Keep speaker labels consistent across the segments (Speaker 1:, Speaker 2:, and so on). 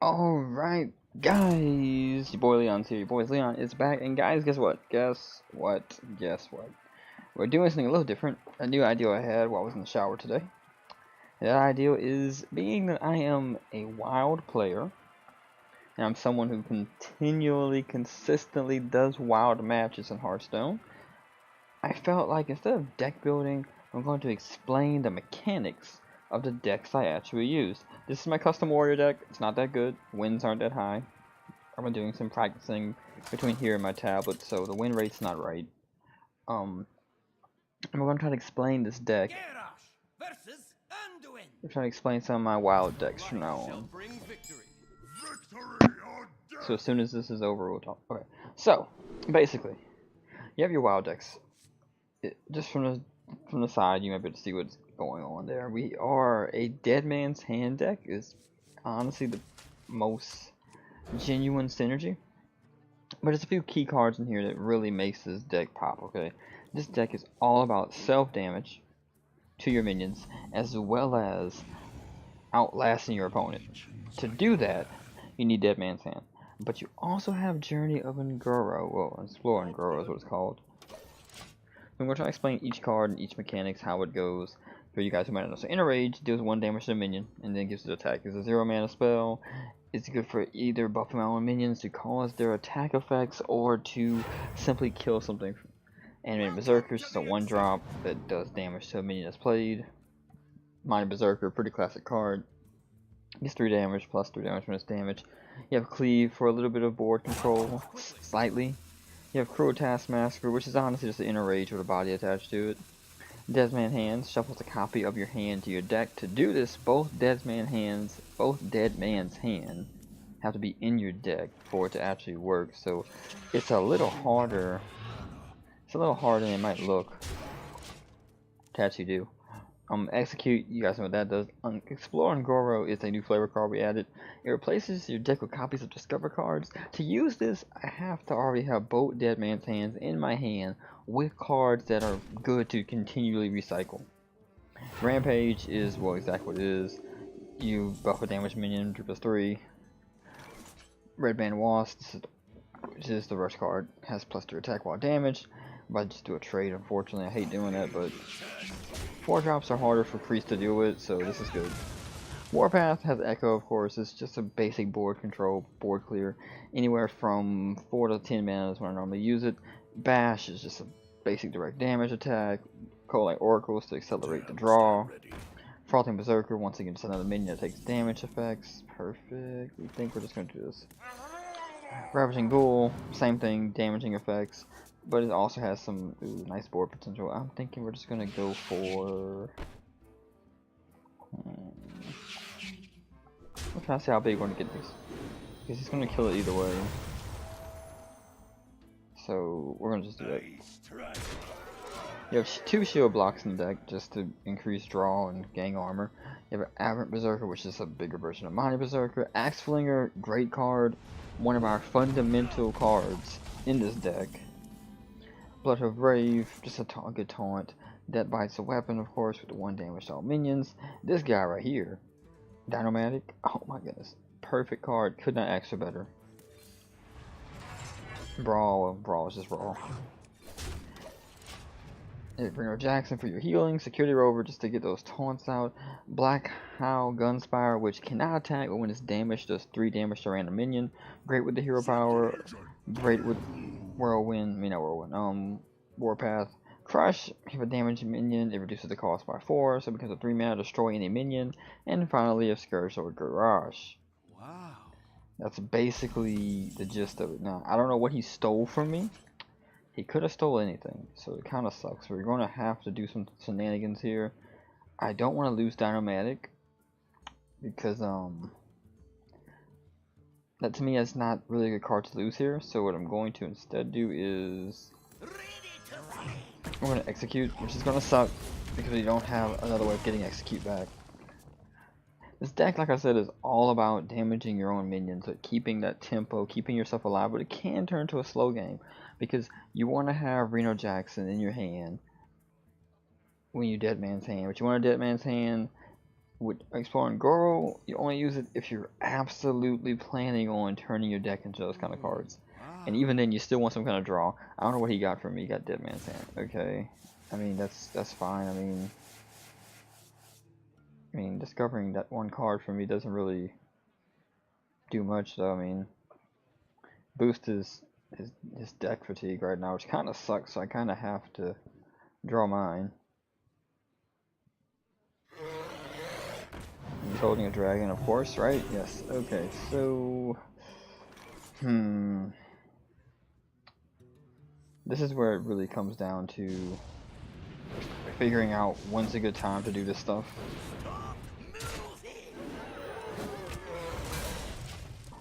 Speaker 1: Alright, guys, your boy Leon's here. Your boy Leon is back, and guys, guess what? Guess what? Guess what? We're doing something a little different. A new idea I had while I was in the shower today. That idea is being that I am a wild player, and I'm someone who continually, consistently does wild matches in Hearthstone. I felt like instead of deck building, I'm going to explain the mechanics of the decks I actually use. This is my custom warrior deck. It's not that good. Wins aren't that high. I've been doing some practicing between here and my tablet, so the win rate's not right. And we're going to try to explain this deck. We're trying to explain some of my wild decks from now on. So as soon as this is over, we'll talk. Okay. So basically, you have your wild decks. Just from the side, you might be able to see what's going on there. We are a Dead Man's Hand deck. Is honestly the most genuine synergy. But there's a few key cards in here that really makes this deck pop, okay? This deck is all about self-damage to your minions, as well as outlasting your opponent. To do that, you need Dead Man's Hand. But you also have Journey of Enguro. Well, Explore Enguro is what it's called. I'm going to try to explain each card and each mechanics, how it goes, for you guys who might not know. So, Inner Rage deals 1 damage to the minion, and then gives it attack. It's a 0 mana spell. It's good for either buffing my own minions to cause their attack effects, or to simply kill something. Animated Berserker is just a 1-drop that does damage to a minion that's played. Mighty Berserker, pretty classic card. Gets 3 damage, plus 3 damage from its damage. You have Cleave for a little bit of board control, slightly. You have Cruel Taskmaster, which is honestly just an Inner Rage with a body attached to it. Dead Man's Hands shuffles a copy of your hand to your deck. To do this, both Dead Man's Hand have to be in your deck for it to actually work. So it's a little harder. It's a little harder than it might look to actually do. Execute, you guys know what that does. Explore and Goro is a new flavor card we added. It replaces your deck with copies of Discover cards. To use this, I have to already have both Dead Man's Hands in my hand with cards that are good to continually recycle. Rampage is, well, exactly what it is. You buff a damage minion, 3/3. Red Band Wasp, which is the rush card, has +3 attack while damaged. But I just do a trade, unfortunately. I hate doing that, but 4-drops are harder for priests to deal with, so this is good. Warpath has Echo, of course. It's just a basic board control, board clear. Anywhere from 4 to 10 mana is when I normally use it. Bash is just a basic direct damage attack. Coalite Oracles to accelerate the draw. Frothing Berserker, once again, just another minion that takes damage effects. Perfect. We think we're just going to do this. Ravaging Ghoul, same thing, damaging effects. But it also has some nice board potential. I'm thinking we're just gonna go for. I'm trying to see how big we're gonna get this, because he's gonna kill it either way. So we're gonna just do that. You have 2 shield blocks in the deck just to increase draw and gain armor. You have an Aberrant Berserker, which is a bigger version of Mighty Berserker. Axe Flinger, great card, one of our fundamental cards in this deck. Blood of Brave, just a good taunt. Dead Bite's a weapon, of course, with the 1 damage to all minions. This guy right here, Dinomatic, oh my goodness, perfect card, could not ask for better. Brawl is just Brawl. Bruno Jackson for your healing. Security Rover just to get those taunts out. Black Howl Gunspire, which cannot attack, but when it's damaged, does 3 damage to a random minion. Great with the hero power. Great with Warpath. Crush, if a damaged minion, it reduces the cost by 4, so it becomes a 3 mana destroy any minion. And finally, a Scourge over Garage. Wow. That's basically the gist of it. Now, I don't know what he stole from me. He could have stole anything, so it kind of sucks. We're going to have to do some shenanigans here. I don't want to lose Dinomatic, because that to me is not really a good card to lose here. So what I'm going to instead do is we're going to execute, which is going to suck because we don't have another way of getting execute back. This deck, like I said, is all about damaging your own minions, so keeping that tempo, keeping yourself alive, but it can turn to a slow game because you want to have Reno Jackson in your hand when you Dead Man's Hand. But you want a Dead Man's Hand with Exploring Goro, you only use it if you're absolutely planning on turning your deck into those kind of cards. And even then, you still want some kind of draw. I don't know what he got from me. He got Dead Man's Hand. Okay. I mean, that's fine. I mean, discovering that one card for me doesn't really do much, though. I mean, boost his deck fatigue right now, which kind of sucks. So I kind of have to draw mine. He's holding a dragon, of course, right? Yes. Okay. So, this is where it really comes down to figuring out when's a good time to do this stuff.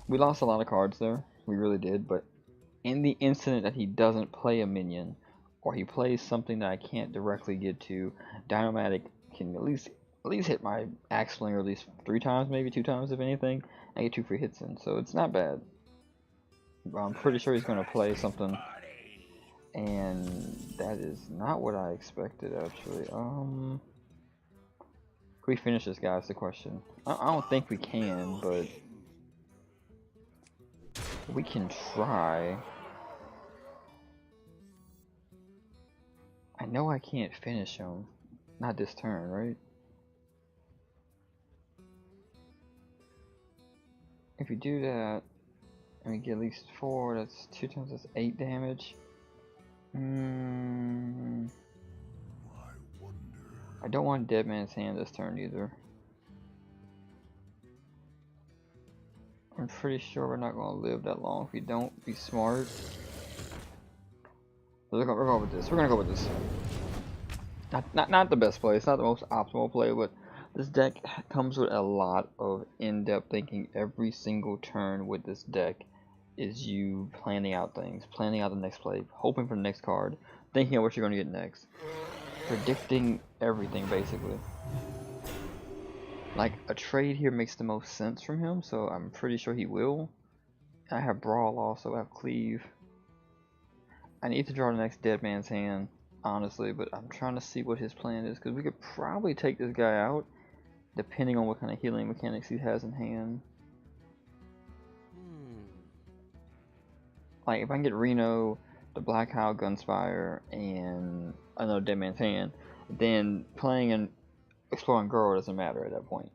Speaker 1: We lost a lot of cards there, we really did, but in the incident that he doesn't play a minion, or he plays something that I can't directly get to, Dynomatic can at least hit my Axe Slinger at least 3 times, maybe 2 times if anything, and get 2 free hits in, so it's not bad. But I'm pretty sure he's going to play something, and that is not what I expected actually. Can we finish this guy is the question. I don't think we can, but we can try. I know I can't finish him. Not this turn, right? If we do that, and we get at least 4, that's 2 times, that's 8 damage. I don't want Dead Man's Hand this turn either. I'm pretty sure we're not going to live that long if we don't be smart. We're going with this. We're going to go with this. Not the best play. It's not the most optimal play, but this deck comes with a lot of in-depth thinking. Every single turn with this deck is you planning out things, planning out the next play, hoping for the next card, thinking of what you're going to get next, predicting everything basically. Like, a trade here makes the most sense from him, so I'm pretty sure he will. I have Brawl also, I have Cleave. I need to draw the next Dead Man's Hand, honestly, but I'm trying to see what his plan is, because we could probably take this guy out, depending on what kind of healing mechanics he has in hand. Like, if I can get Reno, the Black Howl Gunspire, and another Dead Man's Hand, then playing an Exploring Girl doesn't matter at that point.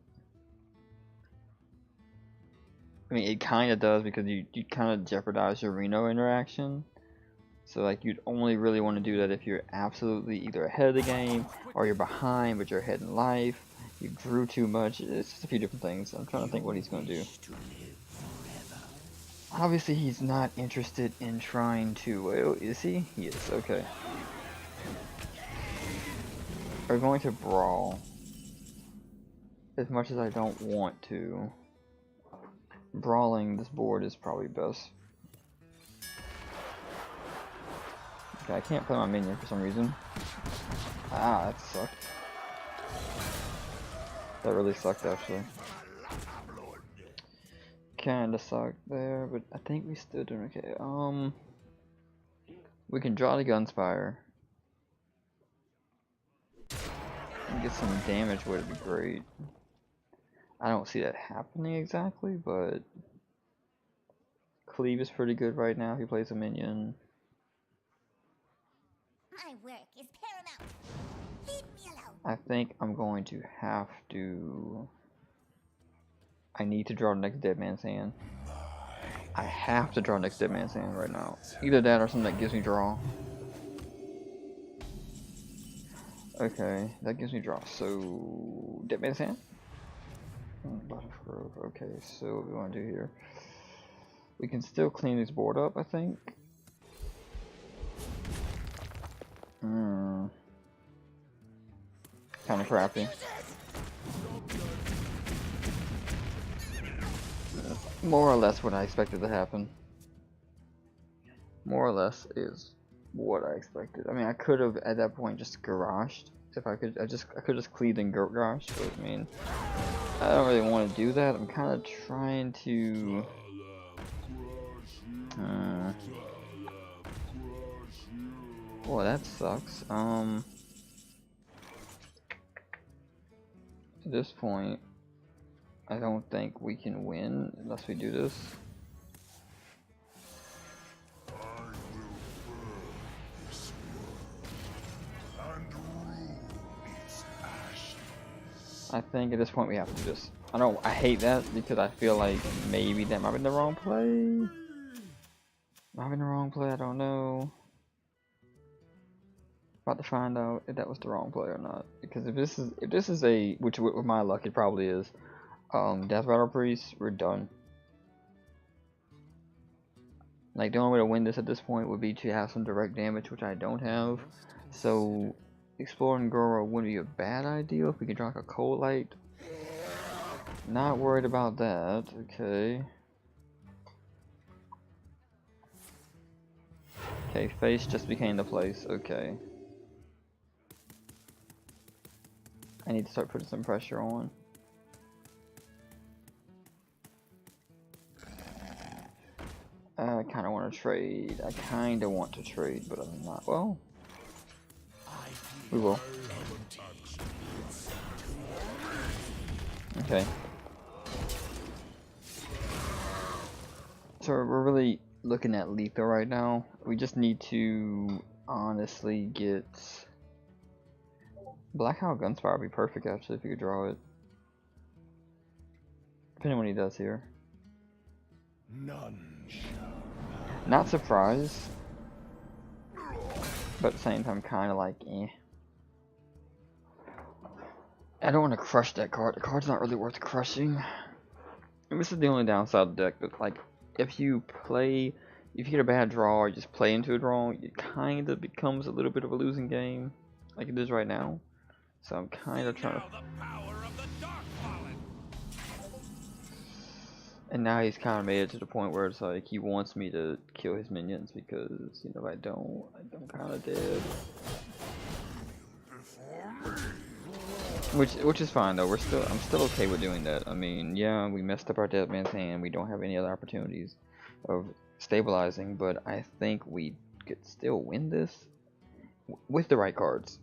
Speaker 1: I mean, it kind of does, because you kind of jeopardize your Reno interaction. So, like, you'd only really want to do that if you're absolutely either ahead of the game, or you're behind, but you're ahead in life. You drew too much. It's just a few different things. I'm trying to think what he's going to do. Obviously, he's not interested in trying to... Oh, is he? He is. Okay. We're going to Brawl. As much as I don't want to. Brawling this board is probably best. Okay, I can't play my minion for some reason. Ah, that sucked. That really sucked, actually. Kinda sucked there, but I think we still doing okay. We can draw the Gunspire. And get some damage would be great. I don't see that happening exactly, but Cleave is pretty good right now. He plays a minion.
Speaker 2: My work is paramount. Leave me alone.
Speaker 1: I think I'm going to have to... I need to draw the next Dead Man's Hand. I have to draw next Dead Man's Hand right now. Either that or something that gives me draw. Okay, that gives me draw. So, Dead Man's Hand? Okay, so what we want to do here. We can still clean this board up, I think. Kind of crappy. More or less what I expected to happen. More or less is what I expected. I mean, I could have at that point just garaged. If I could, I could just cleaved and garaged. But I mean, I don't really want to do that. I'm kind of trying to. Well, that sucks. At this point, I don't think we can win unless we do this. I think at this point we have to do this. I hate that because I feel like maybe that might have been the wrong play. Might have been the wrong play, I don't know. About to find out if that was the wrong play or not. Because if this is a, which with my luck it probably is, Death Rattle Priest, we're done. Like the only way to win this at this point would be to have some direct damage, which I don't have. So Exploring Goro wouldn't be a bad idea if we could draw like a Cold Light. Not worried about that. Okay. Okay, face just became the place. Okay. I need to start putting some pressure on. I kind of want to trade. I kind of want to trade, but I'm not. Well, we will. Okay. So we're really looking at lethal right now. We just need to honestly get Black Owl Gunspire would be perfect actually if you could draw it. Depending on what he does here.
Speaker 3: None shall.
Speaker 1: Not surprised, but at the same time kind of like eh. I don't want to crush that card. The card's not really worth crushing. And this is the only downside of the deck, but like if you get a bad draw or just play into a draw, it kind of becomes a little bit of a losing game, like it is right now. So I'm kind of trying to. And now he's kind of made it to the point where it's like he wants me to kill his minions because, you know, I don't kind of dead. Which is fine though. I'm still okay with doing that. I mean, yeah, we messed up our dead man's hand. We don't have any other opportunities of stabilizing, but I think we could still win this with the right cards.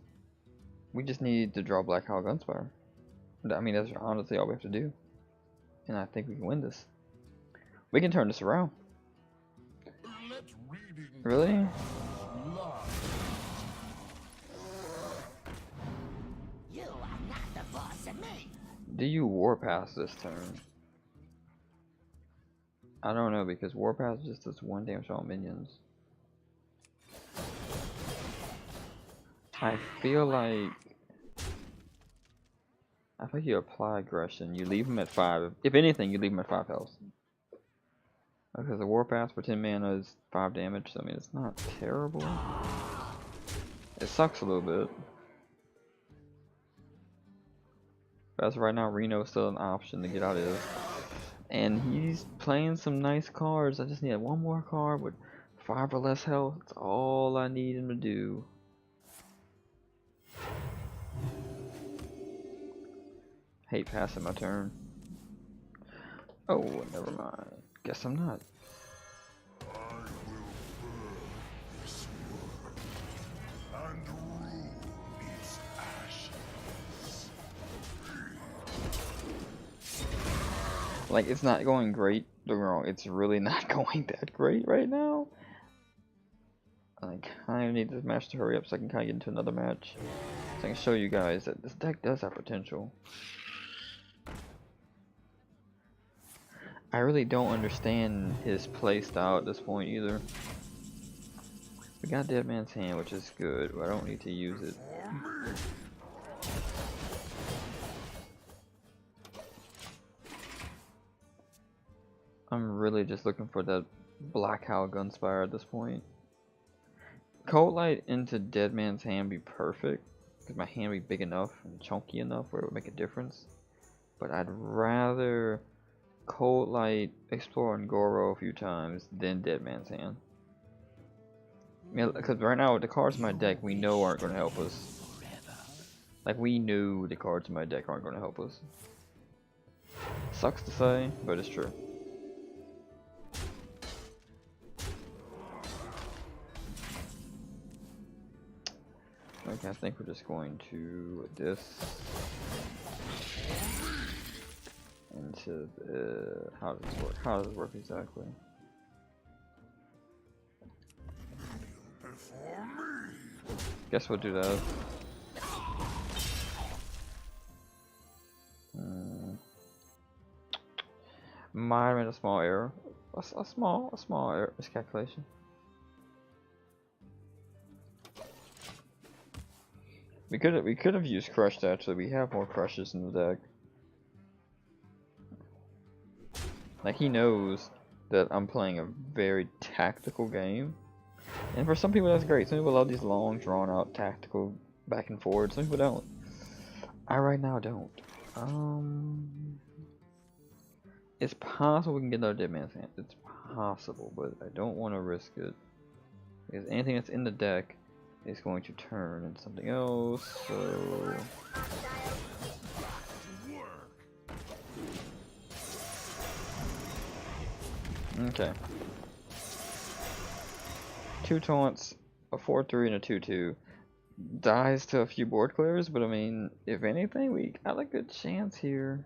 Speaker 1: We just need to draw Black Owl Gunspire. I mean, that's honestly all we have to do, and I think we can win this. We can turn this around. Really?
Speaker 2: You are not the boss of me.
Speaker 1: Do you Warpath this turn? I don't know because Warpath just does 1 damage to all minions. I feel like you apply aggression. You leave him at 5. If anything, you leave him at 5 health. Because the Warpath for 10 mana is 5 damage. So I mean, it's not terrible. It sucks a little bit. But as of right now, Reno's still an option to get out of this. And he's playing some nice cards. I just need 1 more card with 5 or less health. That's all I need him to do. Hate passing my turn. Oh, never mind. Guess I'm not. Like, it's not going great. Don't get me wrong, it's really not going that great right now. I kind of need this match to hurry up so I can kind of get into another match. So I can show you guys that this deck does have potential. I really don't understand his play style at this point either. We got Dead Man's Hand, which is good, but I don't need to use it. I'm really just looking for that Black Owl Gunspire at this point. Cold Light into Dead Man's Hand be perfect, because my hand be big enough and chunky enough where it would make a difference. But I'd rather Cold Light, Explore, and Goro a few times than Dead Man's Hand. I mean, because right now the cards in my deck we know aren't going to help us. Like we knew the cards in my deck aren't going to help us. Sucks to say, but it's true. Okay, I think we're just going to this. into the, how does this work? How does it work exactly? Guess we'll do that. Might have made a small error. A small error miscalculation. We could have used crushed actually. We have more crushes in the deck. Like he knows that I'm playing a very tactical game. And for some people that's great. Some people love these long drawn out tactical back and forward. Some people don't. I right now don't. It's possible we can get another Dead Man's Hand. It's possible, but I don't want to risk it. Because anything that's in the deck is going to turn into something else, so... Okay. 2 taunts, a 4/3 and a 2/2. Dies to a few board clears, but I mean, if anything, we got a good chance here.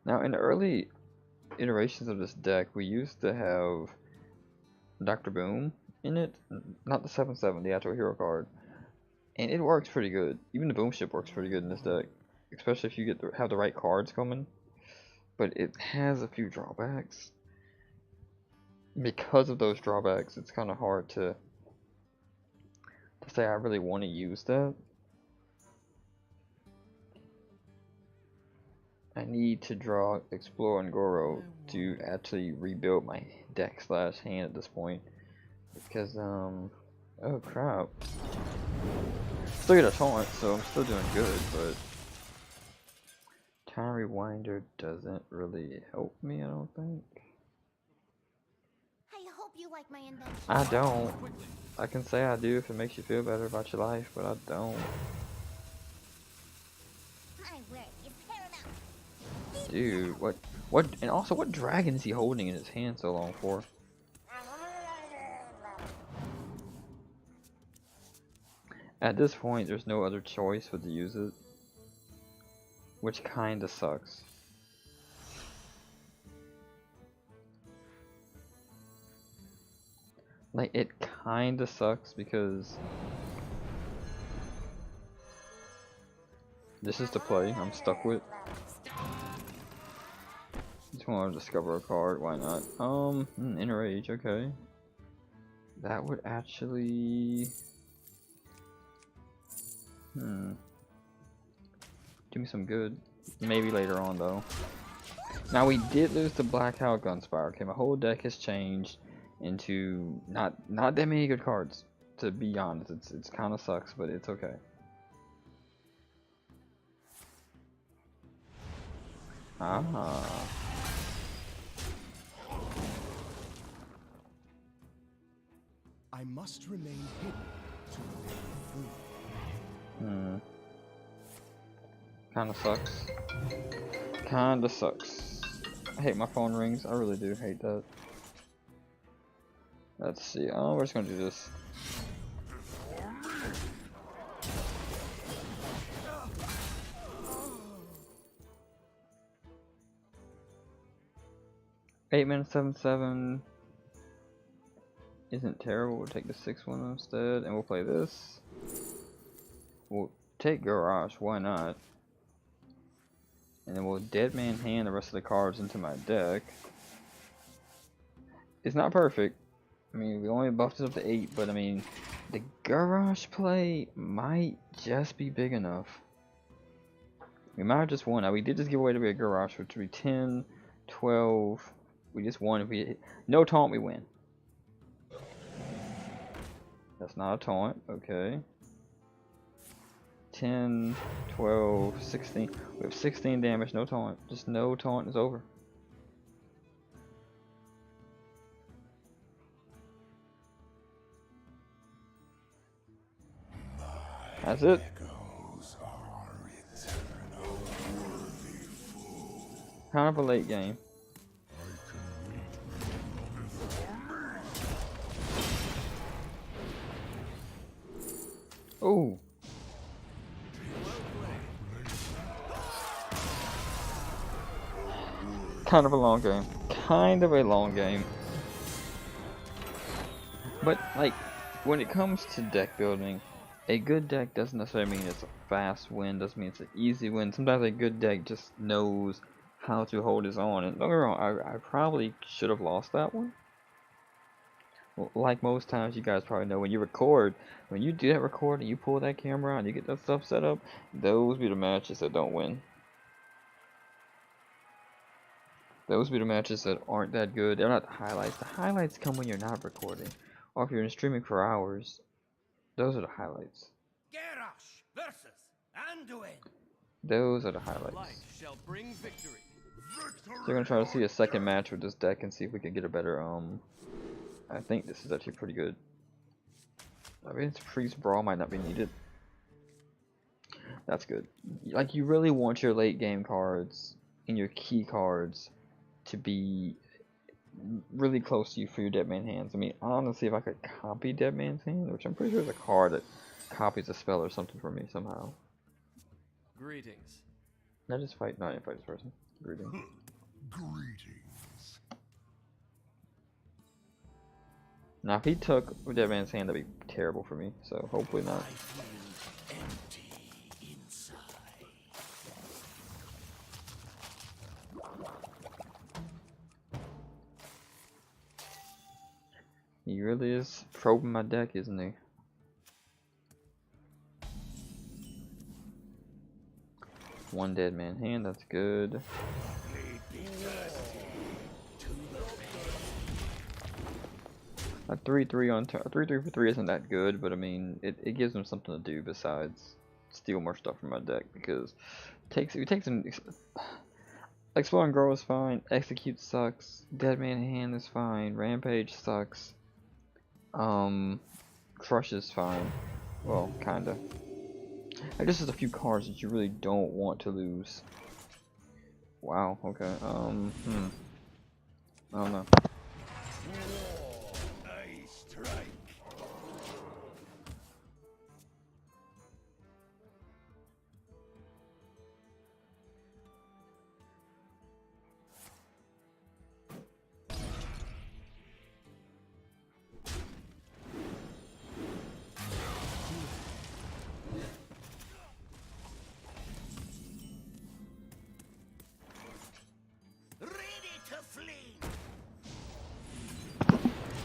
Speaker 1: Now, in the early iterations of this deck, we used to have Dr. Boom in it, not the 7/7, the actual hero card, and it works pretty good. Even the Boom ship works pretty good in this deck, especially if you have the right cards coming. But it has a few drawbacks. Because of those drawbacks, it's kind of hard to say I really want to use that. I need to draw Explore and Goro to actually rebuild my deck slash hand at this point. Because, oh crap. Still get a taunt, so I'm still doing good, but Time Rewinder doesn't really help me, I don't think.
Speaker 2: I hope you like my invention.
Speaker 1: I don't. I can say I do if it makes you feel better about your life, but I don't.
Speaker 2: My word is paramount.
Speaker 1: Dude, and also what dragon is he holding in his hand so long for? At this point, there's no other choice but to use it, which kinda sucks. Like, it kinda sucks because this is the play I'm stuck with. Just want to discover a card, why not? Enrage, okay. That would actually... do me some good. Maybe later on, though. Now, we did lose the Black Howell Gunspire. Okay, my whole deck has changed into not that many good cards, to be honest. It's kind of sucks, but it's okay. Ah.
Speaker 3: I must remain hidden to remain free.
Speaker 1: Kinda sucks. Kinda sucks. I hate my phone rings. I really do hate that. Let's see. Oh, we're just gonna do this. Eight mana 7/7 isn't terrible. We'll take the 6/1 instead, and we'll play this. We'll take Garage. Why not? And then we'll Dead Man Hand the rest of the cards into my deck. It's not perfect. I mean, we only buffed it up to 8, but I mean, the Garage play might just be big enough. We might have just won. Now, we did just give away to be a Garage, which would be 10, 12. We just won. If we hit no taunt, we win. That's not a taunt. Okay. 10, 12, 16. We have 16 damage, no taunt. Just no taunt is over. That's it. Kind of a late game. Oh. kind of a long game. Kind of a long game. But, like, when it comes to deck building, a good deck doesn't necessarily mean it's a fast win, doesn't mean it's an easy win. Sometimes a good deck just knows how to hold its own. And don't get me wrong, I probably should have lost that one. Well, like most times, you guys probably know, when you record, when you do that record and you pull that camera out and you get that stuff set up, those be the matches that don't win. Those be the matches that aren't that good. They're not the highlights. The highlights come when you're not recording, or if you're in streaming for hours. Those are the highlights.
Speaker 3: Garrosh versus Anduin.
Speaker 1: Those are the highlights.
Speaker 3: Light shall bring victory.
Speaker 1: So we're gonna try to see a second match with this deck and see if we can get a better. I think this is actually pretty good. I mean, freeze brawl might not be needed. That's good. Like, you really want your late game cards and your key cards to be really close to you for your dead man hands. I mean, I want to see if I could copy dead man's hand, which I'm pretty sure is a card that copies a spell or something for me somehow.
Speaker 3: Greetings.
Speaker 1: Can I just fight? No, I didn't fight this person. Greetings.
Speaker 3: Greetings.
Speaker 1: Now, if he took dead man's hand, that'd be terrible for me. So hopefully not.
Speaker 3: Empty inside.
Speaker 1: He really is probing my deck, isn't he? One dead man hand, that's good. A 3-3 on 3-3 for 3 isn't that good, but I mean, it gives him something to do besides steal more stuff from my deck, because it takes him. Explore and Grow is fine. Execute sucks. Dead man hand is fine. Rampage sucks. Crush is fine. Well, kinda. Like, this is a few cards that you really don't want to lose. Wow, okay. I don't know.
Speaker 3: I strike.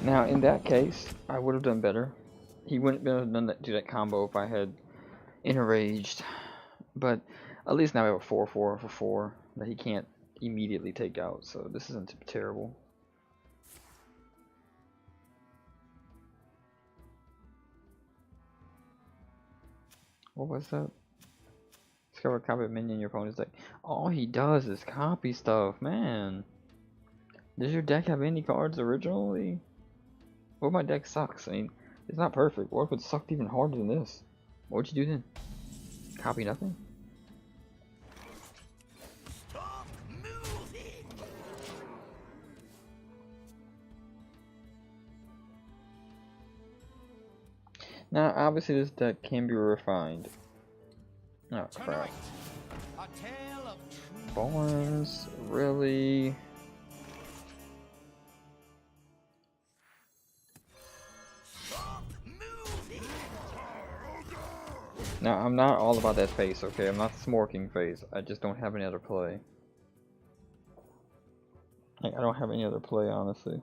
Speaker 1: Now, in that case, I would have done better. He wouldn't have been able to do that combo if I had enraged. But at least now we have a 4-4 for 4 that he can't immediately take out, so this isn't terrible. What was that? Discover a copy of minion in your opponent's deck. All he does is copy stuff, man. Does your deck have any cards originally? Well, my deck sucks. I mean, it's not perfect. What if it sucked even harder than this? What would you do then? Copy nothing?
Speaker 3: Stop moving.
Speaker 1: Now, obviously this deck can be refined. Oh, crap.
Speaker 3: A tale of true
Speaker 1: Barnes, really? Now, I'm not all about that face, okay? I'm not the smorking face. I just don't have any other play. Like, I don't have any other play, honestly.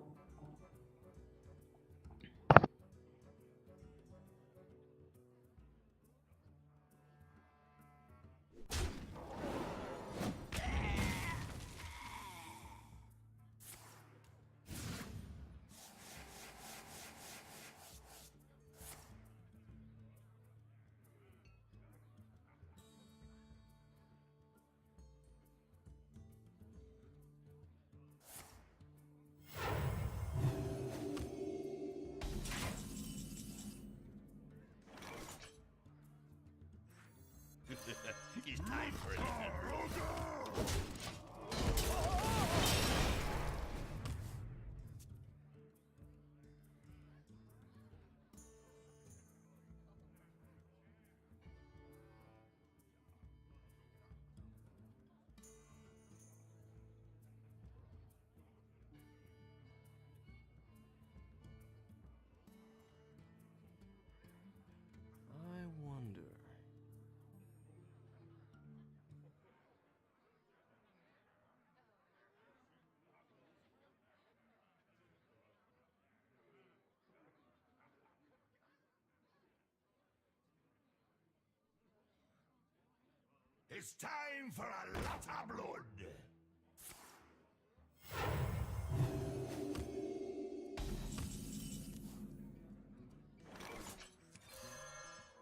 Speaker 3: It's time for a lot of blood.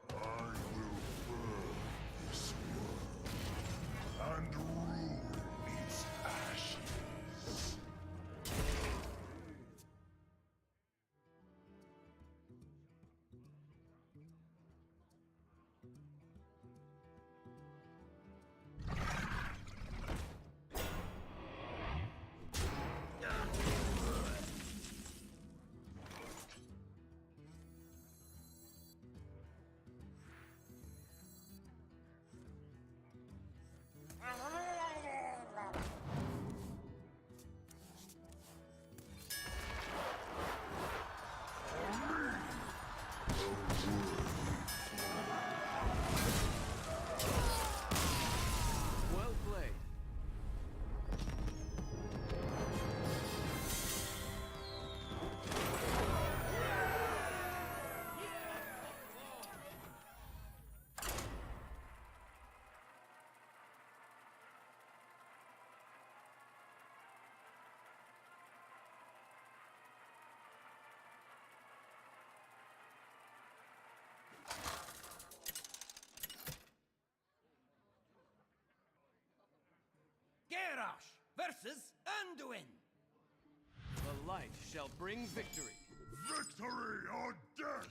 Speaker 3: I will burn this world and ruin its ashes.
Speaker 4: Well played.
Speaker 5: Garrosh versus Anduin.
Speaker 4: The light shall bring victory.
Speaker 3: Victory or death!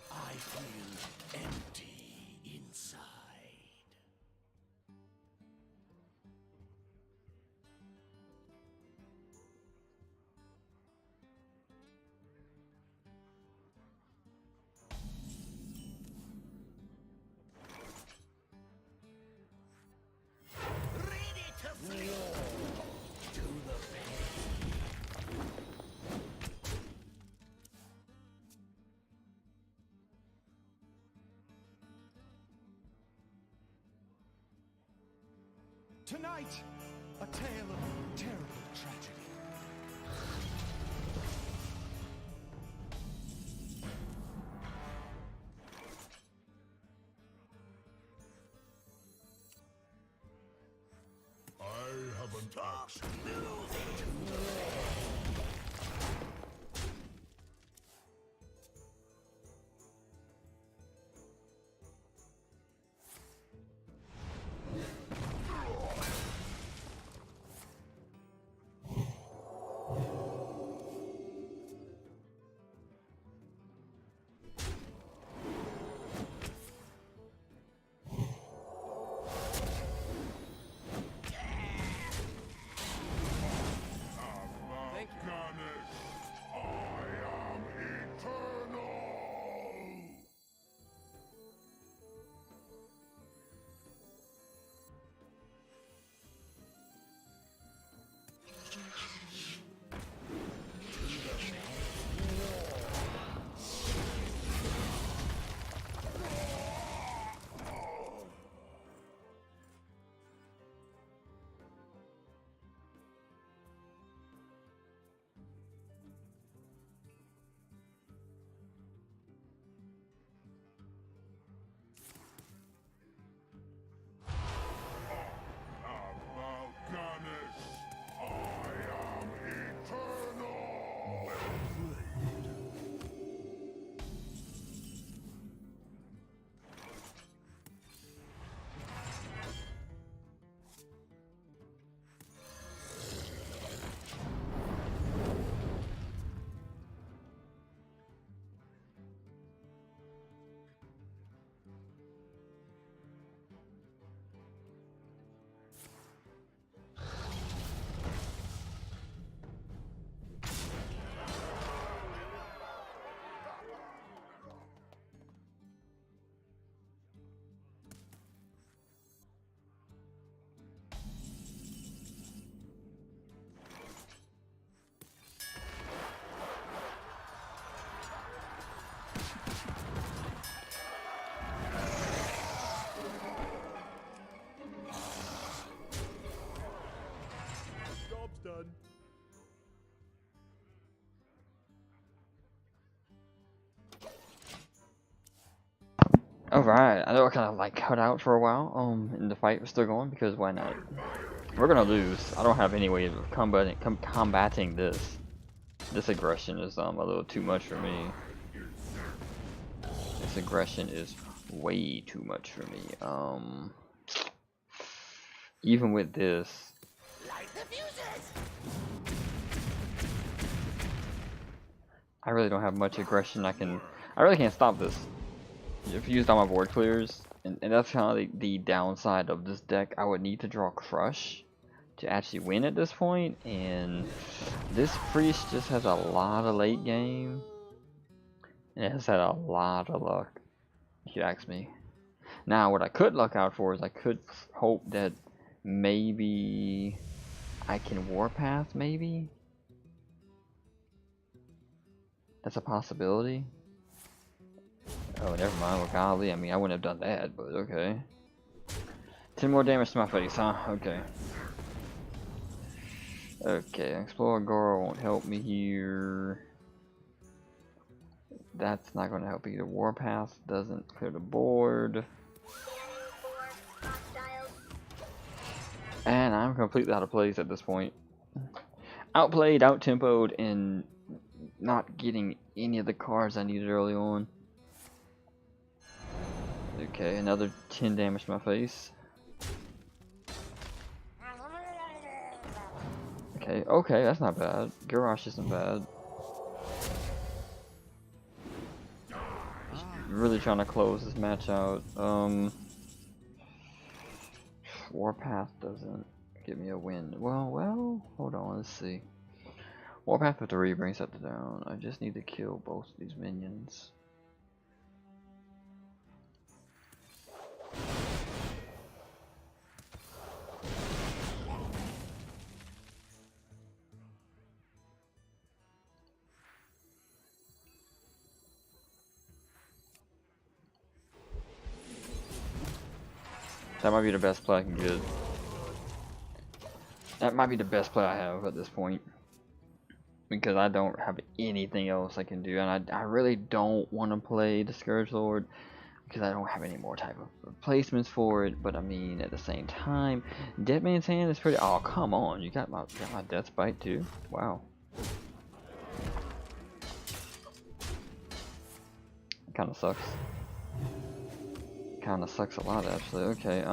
Speaker 3: I feel empty inside. Ready to flee to the pain.
Speaker 6: Tonight, a tale of terrible tragedy.
Speaker 3: I have an axe.
Speaker 6: Job's done.
Speaker 1: Alright, I know I kind of like cut out for a while, and the fight was still going because why not? We're gonna lose. I don't have any way of combating this. This aggression is a little too much for me. This aggression is way too much for me. Even with this,
Speaker 2: Light the fuses!
Speaker 1: I really don't have much aggression. I really can't stop this. If you used all my board clears, and that's kind of the downside of this deck. I would need to draw Crush to actually win at this point, and this priest just has a lot of late game, and it has had a lot of luck, if you ask me. Now, what I could luck out for is I could hope that maybe I can Warpath, maybe? That's a possibility. Oh, never mind. Well, golly, I mean, I wouldn't have done that, but okay. 10 more damage to my face, huh? Okay. Okay, Explore Agora won't help me here. That's not going to help either. Warpath doesn't clear the board. And I'm completely out of place at this point. Outplayed, out-tempoed, and not getting any of the cards I needed early on. Okay, another 10 damage to my face. Okay, okay, that's not bad. Garrosh isn't bad. Really trying to close this match out. Warpath doesn't give me a win. Well, hold on, let's see. Warpath with 3 brings that down. I just need to kill both of these minions. That might be the best play I can get. That might be the best play I have at this point. Because I don't have anything else I can do. And I really don't want to play the Scourge Lord. Because I don't have any more type of replacements for it. But I mean, at the same time, Dead Man's Hand is pretty... Oh, come on. You got my Death Bite too? Wow. Kinda sucks. Kinda sucks a lot, actually. Okay,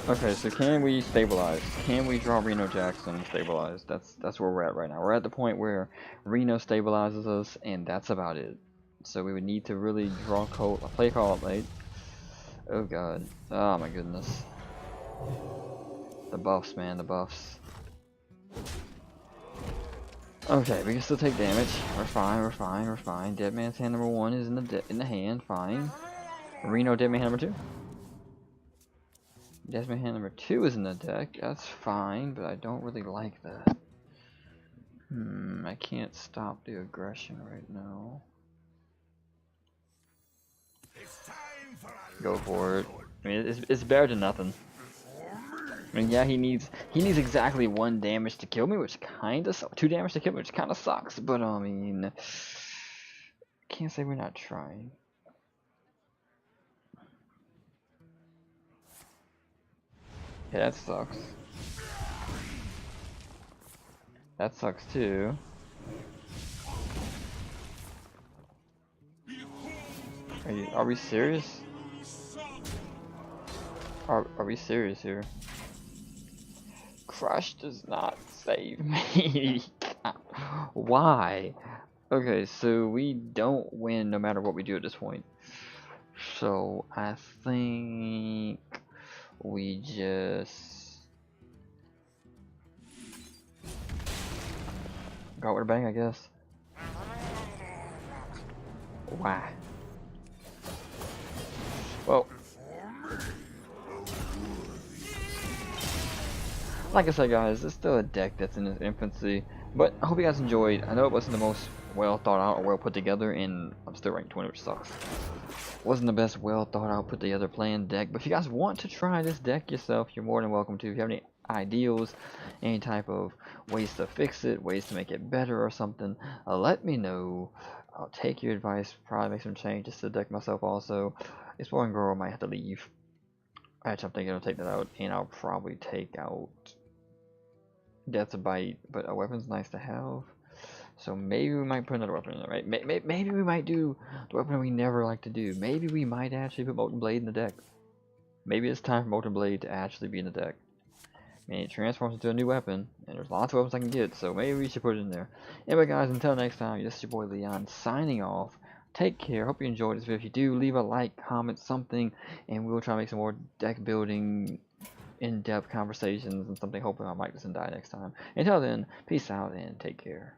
Speaker 1: okay, so can we stabilize? Can we draw Reno Jackson and stabilize? That's where we're at right now. We're at the point where Reno stabilizes us, and that's about it. So we would need to really draw play call up late. Oh god. Oh my goodness. The buffs, man, the buffs. Okay, we can still take damage. We're fine, we're fine, we're fine. Dead Man's Hand number 1 is in the hand, fine. Reno Dead Man Hand number 2. Dead Man Hand number 2 is in the deck, that's fine, but I don't really like that. I can't stop the aggression right now. Go for it. I mean, it's better than nothing. I mean, yeah, he needs exactly 1 damage to kill me, which kinda 2 damage to kill me, which kinda sucks. But I mean, can't say we're not trying. Yeah, that sucks. That sucks too. Are we serious? Are we serious here? Crush does not save me. Why? Okay, so we don't win no matter what we do at this point. So I think we just go with a bang, I guess. Why? Well, like I said, guys, it's still a deck that's in its infancy, but I hope you guys enjoyed. I know it wasn't the most well thought out or well put together, and I'm still ranked 20, which sucks. Wasn't the best well thought out, put together planned deck, but if you guys want to try this deck yourself, you're more than welcome to. If you have any ideas, any type of ways to fix it, ways to make it better or something, let me know. I'll take your advice, probably make some changes to the deck myself also. Exploring Girl might have to leave. Actually, I'm thinking I'll take that out, and I'll probably take out Death's a Bite, but a weapon's nice to have. So maybe we might put another weapon in there, right? Maybe we might do the weapon we never like to do. Maybe we might actually put Molten Blade in the deck. Maybe it's time for Molten Blade to actually be in the deck. I mean, it transforms into a new weapon, and there's lots of weapons I can get, so maybe we should put it in there. Anyway, guys, until next time, this is your boy Leon signing off. Take care. Hope you enjoyed this video. If you do, leave a like, comment, something, and we'll try to make some more deck building, in-depth conversations and something. Hoping I might listen die next time. Until then, peace out and take care.